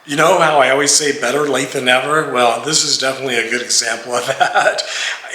You know how I always say better late than never? Well, this is definitely a good example of that.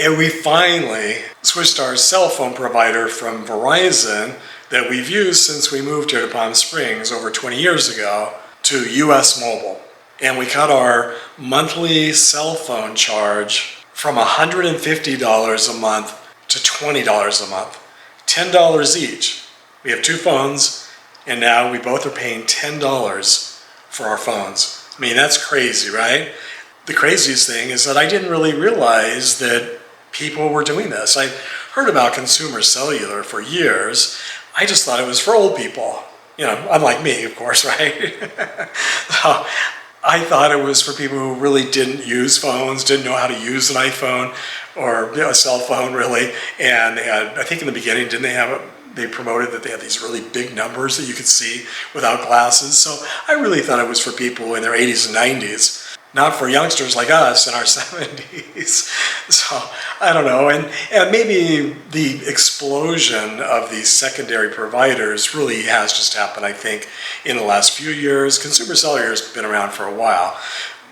And we finally switched our cell phone provider from Verizon that we've used since we moved here to Palm Springs over 20 years ago to US Mobile. And we cut our monthly cell phone charge from $150 a month to $20 a month. $10 each. We have two phones, and now we both are paying $10 for our phones. I mean, that's crazy, right? The craziest thing is that I didn't really realize that people were doing this. I heard about consumer cellular for years. I just thought it was for old people. You know, unlike me, of course, right? So I thought it was for people who really didn't use phones, didn't know how to use an iPhone or a cell phone, really. And they had, I think in the beginning, didn't they have they promoted that they had these really big numbers that you could see without glasses. So I really thought it was for people in their 80s and 90s, not for youngsters like us in our 70s. So I don't know. And maybe the explosion of these secondary providers really has just happened, I think, in the last few years. Consumer cellular has been around for a while.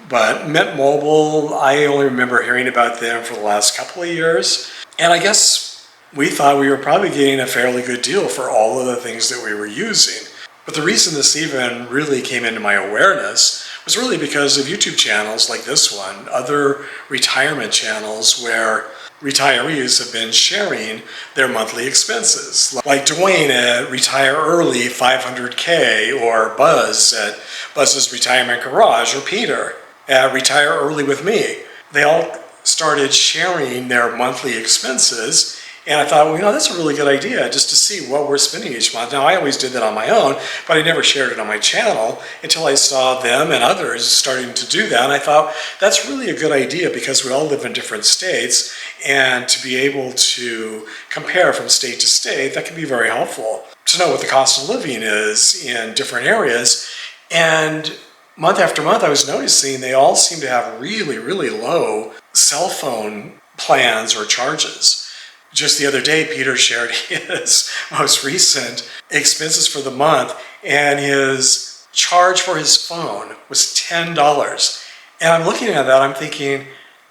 But Mint Mobile, I only remember hearing about them for the last couple of years. And I guess we thought we were probably getting a fairly good deal for all of the things that we were using. But the reason this even really came into my awareness was really because of YouTube channels like this one, other retirement channels where retirees have been sharing their monthly expenses. Like Dwayne at Retire Early 500K, or Buzz at Buzz's Retirement Garage, or Peter at Retire Early with Me. They all started sharing their monthly expenses. And I thought, well, you know, that's a really good idea, just to see what we're spending each month. Now, I always did that on my own, but I never shared it on my channel until I saw them and others starting to do that. And I thought, that's really a good idea because we all live in different states. And to be able to compare from state to state, that can be very helpful to know what the cost of living is in different areas. And month after month, I was noticing they all seem to have really, really low cell phone plans or charges. Just the other day, Peter shared his most recent expenses for the month, and his charge for his phone was $10. And I'm looking at that, I'm thinking,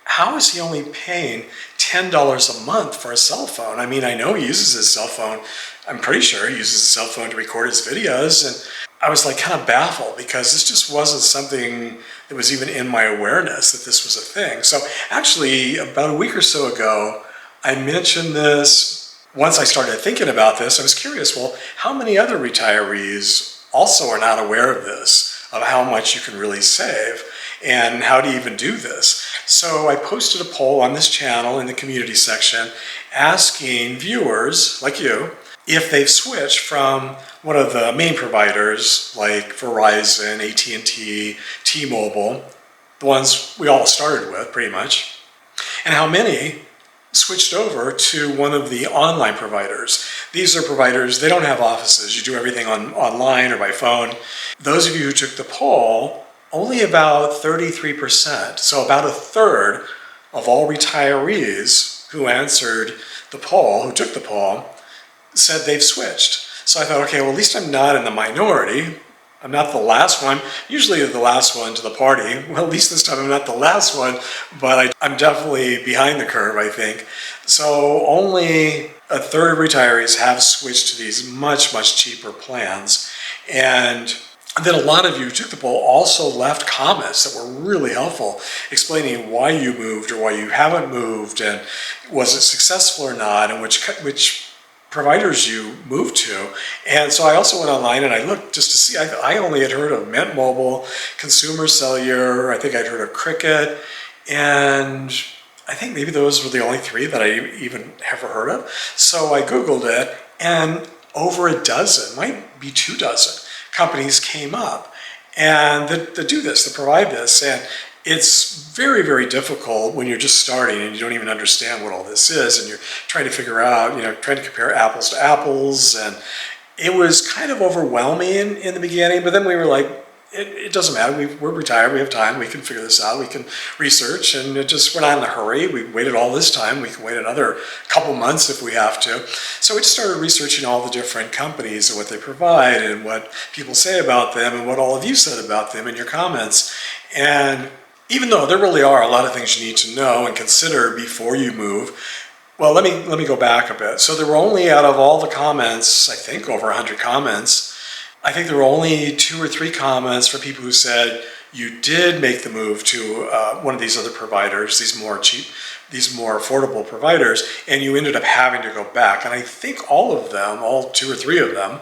how is he only paying $10 a month for a cell phone? I mean, I know he uses his cell phone. I'm pretty sure he uses his cell phone to record his videos. And I was like kind of baffled because this just wasn't something that was even in my awareness that this was a thing. So actually, about a week or so ago, I mentioned this. Once I started thinking about this, I was curious, well, how many other retirees also are not aware of this, of how much you can really save, and how to even do this? So I posted a poll on this channel in the community section asking viewers like you if they've switched from one of the main providers like Verizon, AT&T, T-Mobile, the ones we all started with pretty much, and how many switched over to one of the online providers. These are providers, they don't have offices. You do everything online or by phone. Those of you who took the poll, only about 33%, so about a third of all retirees who answered the poll, who took the poll, said they've switched. So I thought, okay, well, at least I'm not in the minority. I'm not the last one. Usually the last one to the party. Well, at least this time I'm not the last one, but I'm definitely behind the curve, I think. So only a third of retirees have switched to these much, much cheaper plans. And then a lot of you who took the poll also left comments that were really helpful, explaining why you moved or why you haven't moved, and was it successful or not, and which providers you moved to. And so I also went online and I looked just to see. I only had heard of Mint Mobile, Consumer Cellular, I think I'd heard of Cricket, and I think maybe those were the only three that I even ever heard of. So I Googled it, and over a dozen, might be 24 companies came up and that do this, that provide this. And it's very, very difficult when you're just starting and you don't even understand what all this is, and you're trying to figure out, trying to compare apples to apples. And it was kind of overwhelming in the beginning, but then we were like, it doesn't matter. We're retired. We have time. We can figure this out. We can research, and we're not in a hurry. We waited all this time. We can wait another couple months if we have to. So we just started researching all the different companies and what they provide and what people say about them and what all of you said about them in your comments. And even though there really are a lot of things you need to know and consider before you move, well, let me go back a bit. So there were only, out of all the comments, I think over 100 comments, I think there were only 2 or 3 comments for people who said you did make the move to one of these other providers, these more cheap, these more affordable providers, and you ended up having to go back. And I think all of them, all 2 or 3 of them,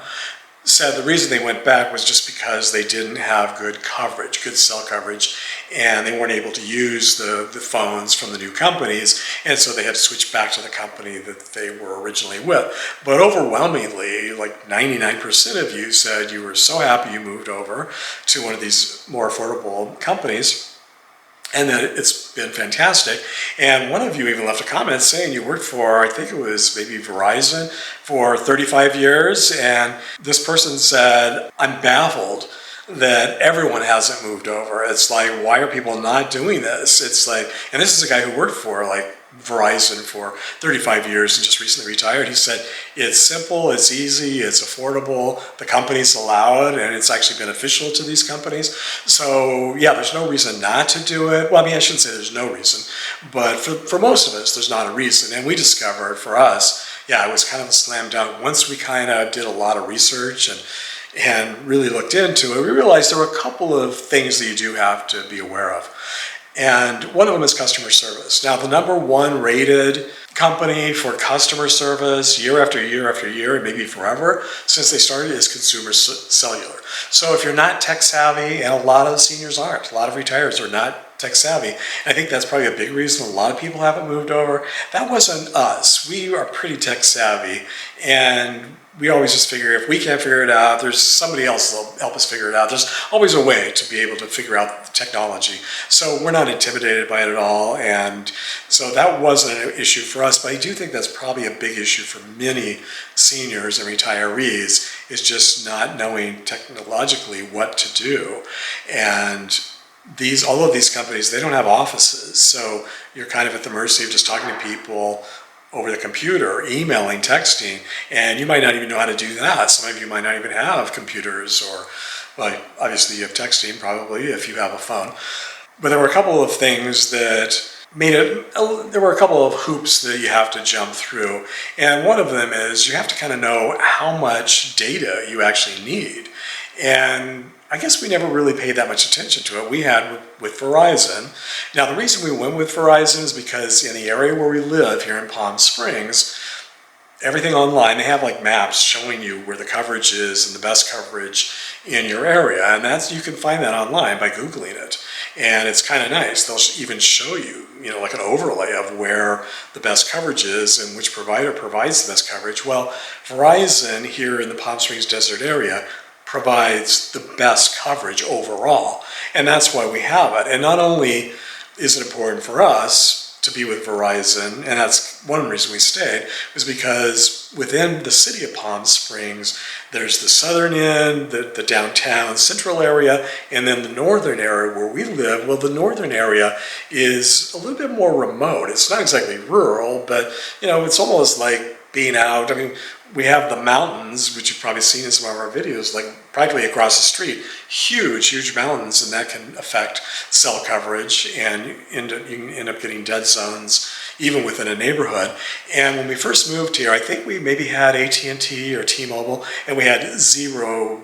said the reason they went back was just because they didn't have good coverage, good cell coverage, and they weren't able to use the phones from the new companies, and so they had to switch back to the company that they were originally with. But overwhelmingly, like 99% of you said you were so happy you moved over to one of these more affordable companies, and that it's been fantastic. And one of you even left a comment saying you worked for, I think it was maybe Verizon, for 35 years. And this person said, I'm baffled that everyone hasn't moved over. It's like, why are people not doing this? It's like, and this is a guy who worked for like Verizon for 35 years and just recently retired. He said, it's simple, it's easy, it's affordable, the companies allow it, and it's actually beneficial to these companies. So yeah, there's no reason not to do it. Well, I mean, I shouldn't say there's no reason, but for most of us, there's not a reason. And we discovered for us, yeah, it was kind of a slam dunk. Once we kind of did a lot of research and really looked into it, we realized there were a couple of things that you do have to be aware of. And one of them is customer service. Now, the #1 rated company for customer service year after year after year, and maybe forever, since they started, is Consumer Cellular. So if you're not tech savvy, and a lot of seniors aren't, a lot of retirees are not tech savvy, and I think that's probably a big reason a lot of people haven't moved over. That wasn't us. We are pretty tech savvy, and we always just figure if we can't figure it out, there's somebody else that'll help us figure it out. There's always a way to be able to figure out the technology. So we're not intimidated by it at all. And so that wasn't an issue for us. But I do think that's probably a big issue for many seniors and retirees, is just not knowing technologically what to do. And all of these companies, they don't have offices. So you're kind of at the mercy of just talking to people over the computer, emailing, texting, and you might not even know how to do that. Some of you might not even have computers, or, well, obviously you have texting probably if you have a phone. But there were a couple of things that there were a couple of hoops that you have to jump through. And one of them is you have to kind of know how much data you actually need. And I guess we never really paid that much attention to it. We had with Verizon. Now, the reason we went with Verizon is because in the area where we live here in Palm Springs, everything online, they have like maps showing you where the coverage is and the best coverage in your area. And you can find that online by Googling it. And it's kind of nice. They'll even show you, like an overlay of where the best coverage is and which provider provides the best coverage. Well, Verizon here in the Palm Springs desert area provides the best coverage overall. And that's why we have it. And not only is it important for us to be with Verizon, and that's one reason we stayed, was because within the city of Palm Springs, there's the southern end, the downtown central area, and then the northern area where we live. Well, the northern area is a little bit more remote. It's not exactly rural, but it's almost like being out. I mean, we have the mountains, which you've probably seen in some of our videos, like practically across the street, huge mountains, and that can affect cell coverage, and you can end up getting dead zones even within a neighborhood. And when we first moved here, I think we maybe had AT&T or T-Mobile, and we had 0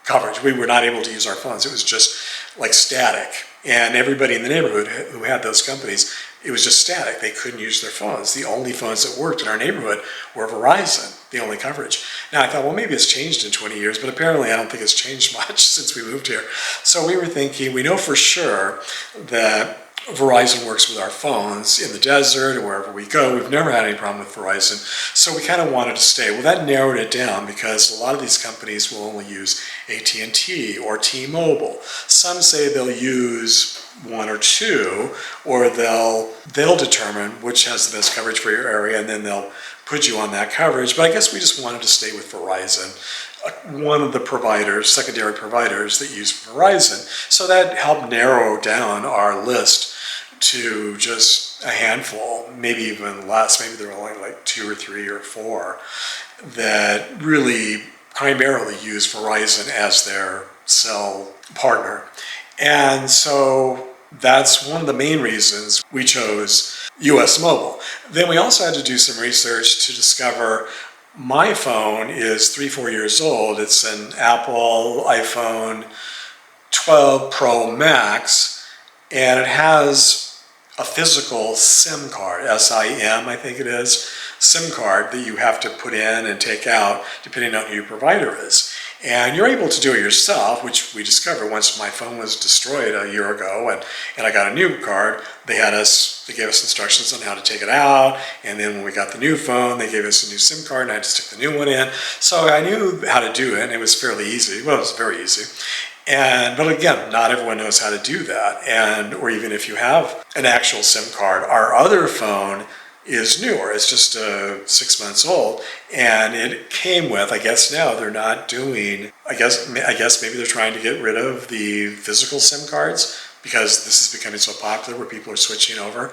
coverage. We were not able to use our phones. It was just like static. And everybody in the neighborhood who had those companies, it was just static. They couldn't use their phones. The only phones that worked in our neighborhood were Verizon, the only coverage. Now I thought, well, maybe it's changed in 20 years, but apparently I don't think it's changed much since we moved here. So we were thinking, we know for sure that Verizon works with our phones in the desert or wherever we go. We've never had any problem with Verizon, so we kind of wanted to stay. Well, that narrowed it down because a lot of these companies will only use AT&T or T-Mobile. Some say they'll use one or two, or they'll determine which has the best coverage for your area, and then they'll put you on that coverage. But I guess we just wanted to stay with Verizon, one of the providers, secondary providers that use Verizon. So that helped narrow down our list to just a handful, maybe even less. Maybe there were only like 2 or 3 or 4 that really primarily use Verizon as their cell partner. And so that's one of the main reasons we chose US Mobile. Then we also had to do some research to discover my phone is 3-4 years old. It's an Apple iPhone 12 Pro Max, and it has a physical SIM card, SIM I think it is, SIM card that you have to put in and take out depending on who your provider is. And you're able to do it yourself, which we discovered once my phone was destroyed a year ago and I got a new card. They gave us instructions on how to take it out, and then when we got the new phone, they gave us a new SIM card and I had to stick the new one in. So I knew how to do it, and it was fairly easy. Well, it was very easy. But again, not everyone knows how to do that. Or even if you have an actual SIM card, our other phone is newer. It's just 6 months old, and it came with, I guess now they're not doing, I guess maybe they're trying to get rid of the physical SIM cards because this is becoming so popular where people are switching over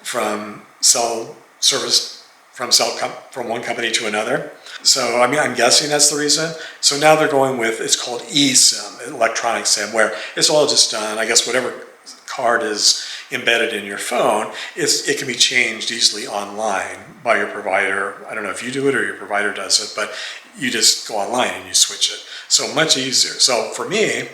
from cell service from one company to another. So I'm guessing that's the reason. So now they're going with, it's called eSIM, electronic SIM, where it's all just done, I guess whatever card is embedded in your phone, it can be changed easily online by your provider. I don't know if you do it or your provider does it, but you just go online and you switch it. So much easier. So for me,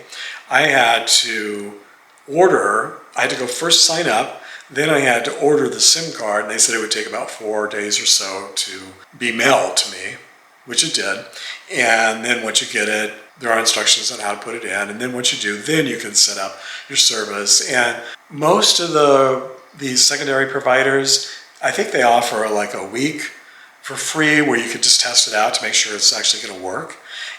I had to go first sign up, then I had to order the SIM card, and they said it would take about 4 days or so to be mailed to me, which it did. And then once you get it, there are instructions on how to put it in. And then once you do, then you can set up your service. And most of these secondary providers, I think they offer like a week for free where you could just test it out to make sure it's actually going to work.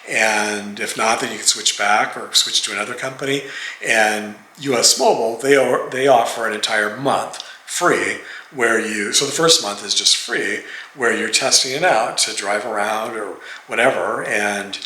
And if not, then you can switch back or switch to another company. And US Mobile, they offer an entire month free so the first month is just free, where you're testing it out to drive around or whatever and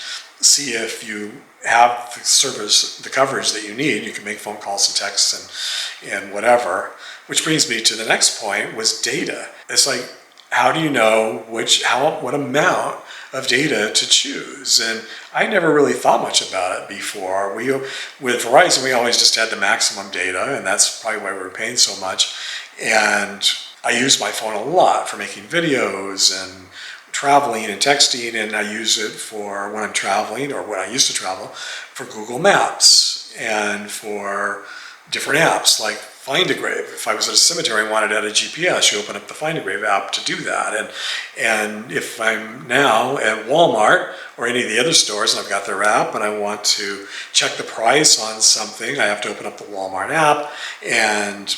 see if you have the coverage that you need. You can make phone calls and texts and whatever. Which brings me to the next point, was data. It's like, how do you know what amount of data to choose? And I never really thought much about it before. With Verizon, we always just had the maximum data, and that's probably why we were paying so much. And I use my phone a lot for making videos and traveling and texting, and I use it for when I'm traveling, or when I used to travel, for Google Maps and for different apps like Find a Grave. If I was at a cemetery and wanted to add a GPS, you open up the Find a Grave app to do that. And if I'm now at Walmart or any of the other stores and I've got their app and I want to check the price on something, I have to open up the Walmart app and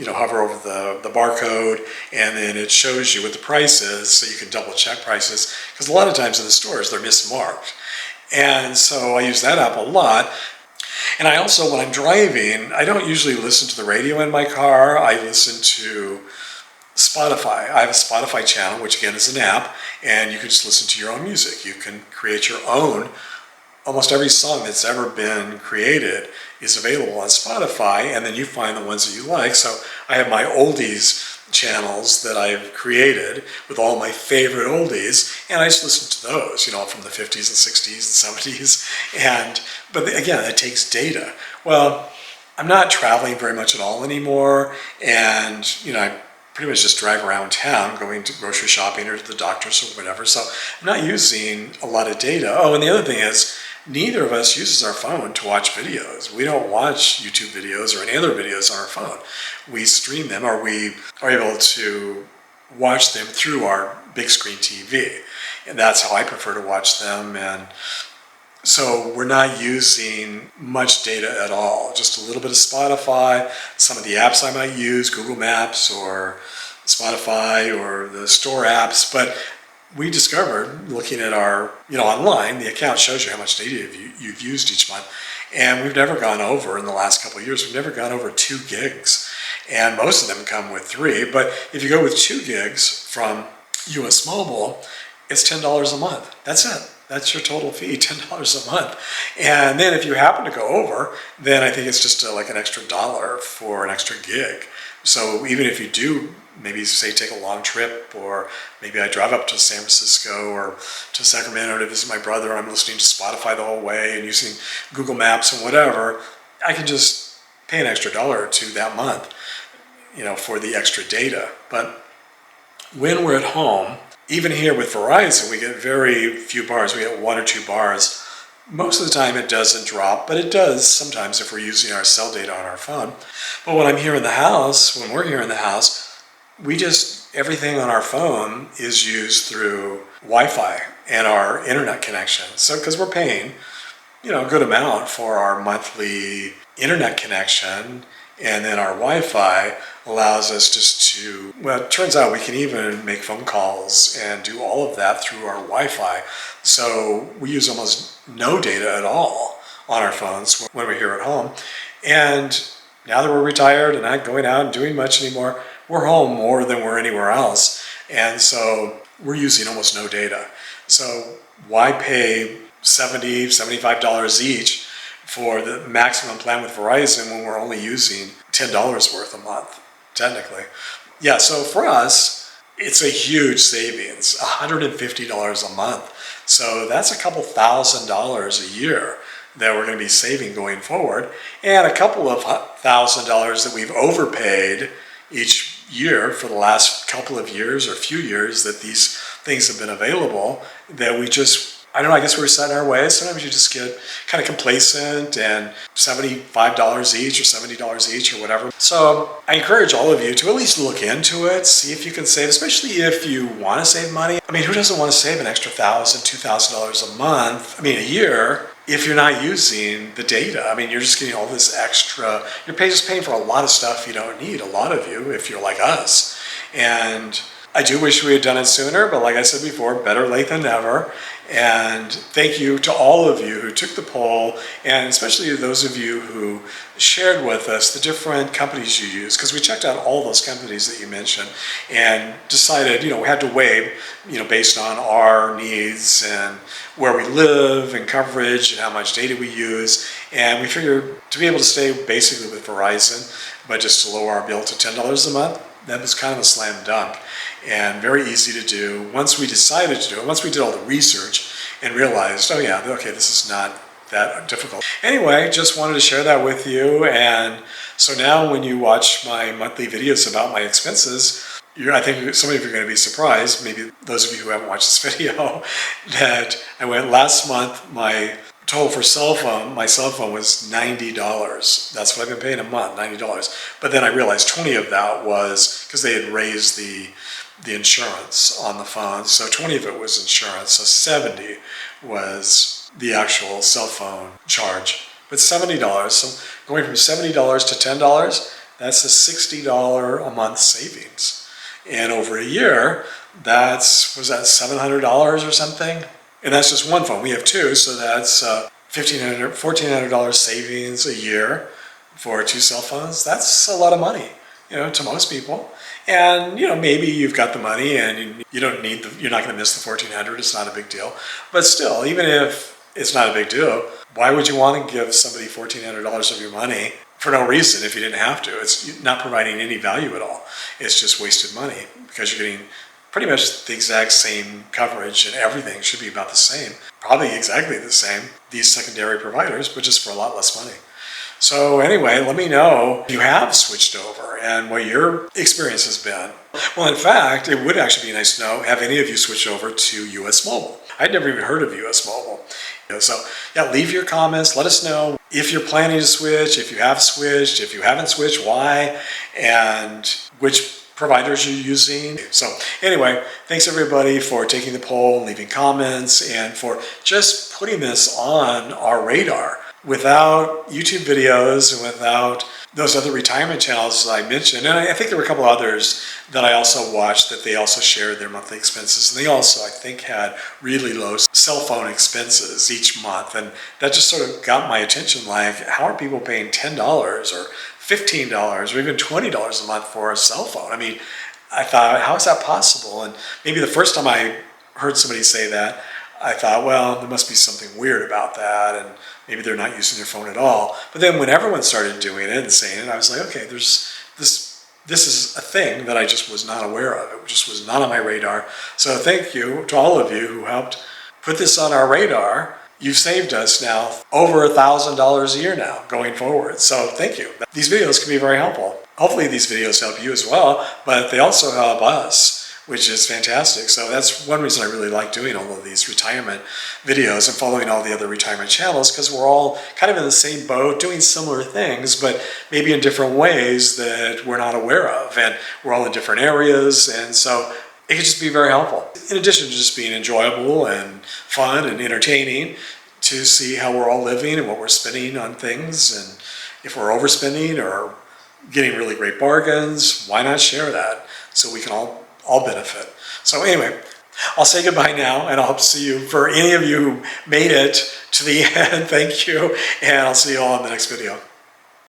hover over the barcode, and then it shows you what the price is, so you can double check prices, because a lot of times in the stores they're mismarked. And so I use that app a lot. And I also, when I'm driving, I don't usually listen to the radio in my car. I listen to Spotify. I have a Spotify channel, which again is an app, and you can just listen to your own music. You can create your own. Almost every song that's ever been created is available on Spotify, and then you find the ones that you like. So I have my oldies channels that I've created with all my favorite oldies, and I just listen to those, from the 50s and 60s and 70s. But again, it takes data. Well, I'm not traveling very much at all anymore, and I pretty much just drive around town, going to grocery shopping or to the doctor's or whatever. So I'm not using a lot of data. Oh, and the other thing is, neither of us uses our phone to watch videos. We don't watch YouTube videos or any other videos on our phone. We stream them, or we are able to watch them through our big screen TV. And that's how I prefer to watch them. And so we're not using much data at all. Just a little bit of Spotify, some of the apps I might use, Google Maps or Spotify or the store apps. But we discovered, looking at our, online, the account shows you how much data you've used each month. And we've never gone over, in the last couple of years, we've never gone over 2 gigs. And most of them come with 3. But if you go with 2 gigs from US Mobile, it's $10 a month. That's it. That's your total fee, $10 a month. And then if you happen to go over, then I think it's just like an extra $1 for an extra gig. So even if you do maybe say take a long trip, or maybe I drive up to San Francisco or to Sacramento to visit my brother, I'm listening to Spotify the whole way and using Google Maps and whatever, I can just pay an extra $1 or $2 that month, for the extra data. But when we're at home, even here with Verizon, we get very few bars. We get 1 or 2 bars. Most of the time it doesn't drop, but it does sometimes if we're using our cell data on our phone. But when I'm here in the house, when we're here in the house, everything on our phone is used through Wi-Fi and our internet connection. So, because we're paying, a good amount for our monthly internet connection, and then our Wi-Fi allows us just to, well, it turns out we can even make phone calls and do all of that through our Wi-Fi. So we use almost no data at all on our phones when we're here at home. And now that we're retired and not going out and doing much anymore, we're home more than we're anywhere else. And so we're using almost no data. So why pay $70, $75 each for the maximum plan with Verizon when we're only using $10 worth a month, technically? Yeah, so for us, it's a huge savings, $150 a month. So that's a couple $1,000s a year that we're going to be saving going forward, and a couple of $1,000 that we've overpaid each year for the last couple of years or few years that these things have been available, that we just, I don't know, I guess we're set in our ways. Sometimes you just get kind of complacent, and $75 each or $70 each or whatever. So I encourage all of you to at least look into it, see if you can save, especially if you want to save money. I mean, who doesn't want to save an extra $1,000, $2,000 a month, a year, if you're not using the data? I mean, you're just getting all this extra, you're just paying for a lot of stuff you don't need, a lot of you, if you're like us. And I do wish we had done it sooner, but like I said before, better late than never. And thank you to all of you who took the poll, and especially those of you who shared with us the different companies you use, because we checked out all those companies that you mentioned and decided, we had to weigh, based on our needs and where we live and coverage and how much data we use. And we figured to be able to stay basically with Verizon, but just to lower our bill to $10 a month, that was kind of a slam dunk and very easy to do. Once we decided to do it, once we did all the research and realized, oh yeah, okay, this is not that difficult. Anyway, just wanted to share that with you. And so now when you watch my monthly videos about my expenses, I think some of you are going to be surprised, maybe those of you who haven't watched this video, that I went last month, my total for my cell phone was $90. That's what I've been paying a month, $90. But then I realized 20 of that was because they had raised the insurance on the phone. So 20 of it was insurance. So 70 was the actual cell phone charge. But $70. So going from $70 to $10, that's a $60 a month savings. And over a year, was that $700 or something? And that's just one phone. We have 2, so that's $1,400 savings a year for 2 cell phones. That's a lot of money, to most people. And maybe you've got the money and you don't need you're not going to miss the $1,400. It's not a big deal. But still, even if it's not a big deal, why would you want to give somebody $1,400 of your money for no reason if you didn't have to? It's not providing any value at all. It's just wasted money because you're getting pretty much the exact same coverage, and everything should be about the same. Probably exactly the same, these secondary providers, but just for a lot less money. So anyway, let me know if you have switched over and what your experience has been. Well, in fact, it would actually be nice to know, have any of you switched over to US Mobile? I'd never even heard of US Mobile. So yeah, leave your comments. Let us know if you're planning to switch, if you have switched, if you haven't switched, why, and which providers you're using. So anyway, thanks everybody for taking the poll and leaving comments and for just putting this on our radar. Without YouTube videos and without those other retirement channels that I mentioned, and I think there were a couple others that I also watched that they also shared their monthly expenses, and they also, I think, had really low cell phone expenses each month, and that just sort of got my attention. Like, how are people paying $10 or $15 or even $20 a month for a cell phone? I mean, I thought, how is that possible? And maybe the first time I heard somebody say that, I thought, well, there must be something weird about that, and maybe they're not using their phone at all. But then when everyone started doing it and saying it, I was like, okay, there's this. This is a thing that I just was not aware of. It just was not on my radar. So thank you to all of you who helped put this on our radar. You've saved us now over $1,000 a year now going forward. So thank you. These videos can be very helpful. Hopefully these videos help you as well, but they also help us, which is fantastic. So that's one reason I really like doing all of these retirement videos and following all the other retirement channels, because we're all kind of in the same boat doing similar things, but maybe in different ways that we're not aware of. And we're all in different areas. And so it can just be very helpful. In addition to just being enjoyable and fun and entertaining, to see how we're all living and what we're spending on things, and if we're overspending or getting really great bargains, why not share that so we can all benefit? So anyway, I'll say goodbye now, and I hope to see you. For any of you who made it to the end, thank you, and I'll see you all in the next video.